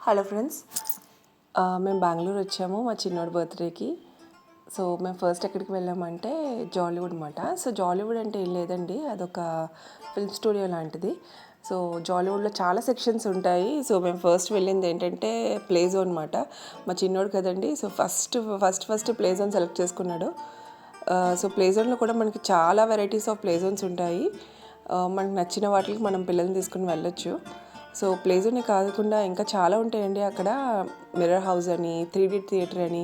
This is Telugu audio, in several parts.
హలో ఫ్రెండ్స్, మేము బెంగళూరు వచ్చాము మా చిన్నోడి బర్త్డేకి. సో మేము ఫస్ట్ ఎక్కడికి వెళ్ళామంటే జాలీవుడ్ అనమాట. సో జాలీవుడ్ అంటే ఏం లేదండి, అదొక ఫిల్మ్ స్టూడియో లాంటిది. సో జాలీవుడ్లో చాలా సెక్షన్స్ ఉంటాయి. సో మేము ఫస్ట్ వెళ్ళింది ఏంటంటే ప్లే జోన్ అనమాట. మా చిన్నోడు కదండి, so first play zone select చేసుకున్నాడు. సో ప్లే జోన్లో కూడా మనకి చాలా వెరైటీస్ ఆఫ్ ప్లే జోన్స్ ఉంటాయి. మనకు నచ్చిన వాటికి మనం పిల్లల్ని తీసుకుని వెళ్ళొచ్చు. సో ప్లే జోనే కాకుండా ఇంకా చాలా ఉంటాయండి అక్కడ. మిర్రర్ హౌస్ అని, 3D థియేటర్ అని.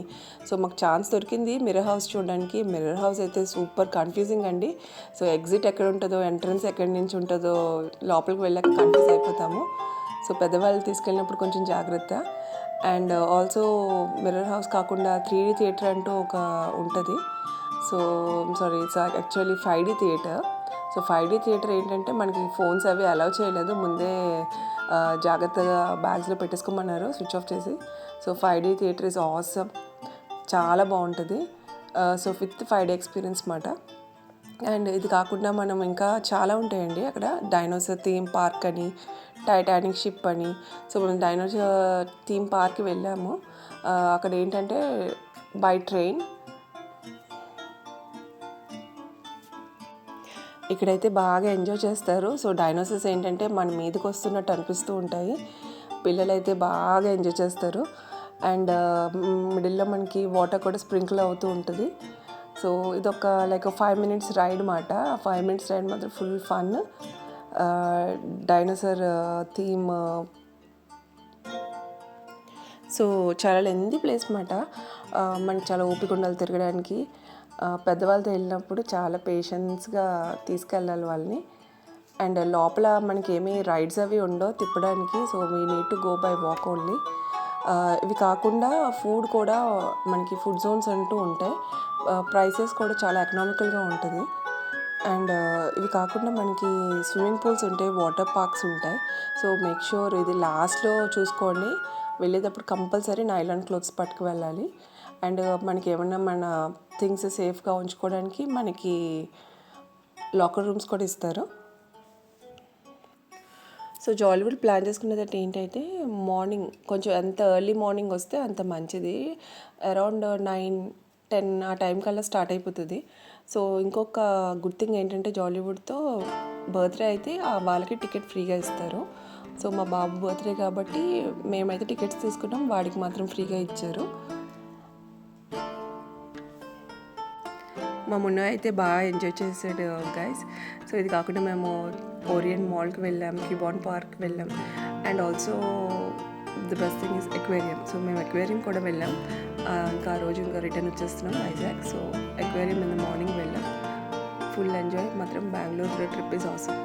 సో మాకు ఛాన్స్ దొరికింది మిర్రర్ హౌస్ చూడడానికి. మిర్రర్ హౌస్ అయితే సూపర్ కన్ఫ్యూజింగ్ అండి. సో ఎగ్జిట్ ఎక్కడ ఉంటుందో, ఎంట్రన్స్ ఎక్కడి నుంచి ఉంటుందో లోపలికి వెళ్ళాక కన్ఫ్యూజ్ అయిపోతాము. సో పెద్దవాళ్ళు తీసుకెళ్ళినప్పుడు కొంచెం జాగ్రత్త. అండ్ ఆల్సో మిర్రర్ హౌస్ కాకుండా 3D థియేటర్ అంటూ ఒక ఉంటుంది. So it's actually 5D theatre. So 5D theatre ఏంటంటే మనకి ఫోన్స్ అవి అలౌ చేయలేదు, ముందే జాగ్రత్తగా బ్యాగ్స్లో పెట్టేసుకోమన్నారు స్విచ్ ఆఫ్ చేసి. So 5D theatre is awesome, చాలా బాగుంటుంది. సో 5D ఎక్స్పీరియన్స్ మాట. అండ్ ఇది కాకుండా మనం ఇంకా చాలా ఉంటాయండి అక్కడ. డైనోసార్ థీమ్ పార్క్ అని, టైటానిక్ షిప్ అని. సో మనం డైనోసార్ థీమ్ పార్క్కి వెళ్ళాము. అక్కడ ఏంటంటే బై ట్రైన్. ఇక్కడైతే బాగా ఎంజాయ్ చేస్తారు. సో డైనోసార్స్ ఏంటంటే మన మీదకి వస్తున్నట్టు అనిపిస్తూ ఉంటాయి. పిల్లలైతే బాగా ఎంజాయ్ చేస్తారు. అండ్ మిడిల్లో మనకి వాటర్ కూడా స్ప్రింకిల్ అవుతూ ఉంటుంది. సో ఇదొక లైక్ 5 minutes రైడ్ మాట. 5 minutes రైడ్ మాత్రం full fun. Dinosaur theme. So చాలా లెందీ ప్లేస్ మాట. మనకి చాలా ఓపిక ఉండాలి తిరగడానికి. పెద్దవాళ్ళతో వెళ్ళినప్పుడు చాలా పేషెన్స్గా తీసుకెళ్ళాలి వాళ్ళని. అండ్ లోపల మనకి ఏమీ రైడ్స్ అవి ఉండవు తిప్పడానికి. So we need to go by walk only. ఇవి కాకుండా ఫుడ్ కూడా మనకి ఫుడ్ జోన్స్ అంటూ ఉంటాయి. ప్రైసెస్ కూడా చాలా ఎకనామికల్గా ఉంటుంది. అండ్ ఇవి కాకుండా మనకి స్విమ్మింగ్ పూల్స్ ఉంటాయి, వాటర్ పార్క్స్ ఉంటాయి. సో మేక్ ష్యూర్ ఇది లాస్ట్లో చూసుకోండి. వెళ్ళేటప్పుడు కంపల్సరీ నైలాన్ క్లోత్స్ పట్టుకు వెళ్ళాలి. అండ్ మనకి ఏమన్నా మన థింగ్స్ సేఫ్గా ఉంచుకోవడానికి మనకి లాకర్ రూమ్స్ కూడా ఇస్తారు. సో జాలీవుడ్ ప్లాన్ చేసుకున్నది ఏంటంటే మార్నింగ్ కొంచెం ఎంత ఎర్లీ మార్నింగ్ వస్తే అంత మంచిది. అరౌండ్ 9-10 ఆ టైం కల్లా స్టార్ట్ అయిపోతుంది. సో ఇంకొక గుడ్ థింగ్ ఏంటంటే జాలీవుడ్తో బర్త్డే అయితే వాళ్ళకి టికెట్ ఫ్రీగా ఇస్తారు. సో మా బాబు బర్త్డే కాబట్టి మేమైతే టికెట్స్ తీసుకున్నాం, వాడికి మాత్రం ఫ్రీగా ఇచ్చారు. మా మున్న అయితే బాగా ఎంజాయ్ చేసాడు గైస్. సో ఇది కాకుండా మేము ఓరియన్ మాల్కి వెళ్ళాం, కిబాన్ పార్క్ వెళ్ళాం. And also the best thing is aquarium. So మేము ఎక్వేరియం కూడా వెళ్ళాం. ఇంకా ఆ రోజు ఇంకా రిటర్న్ వచ్చేస్తున్నాం Vizag. So aquarium in the morning వెళ్ళాం. ఫుల్ ఎంజాయ్ మాత్రం. Bengaluru trip is awesome.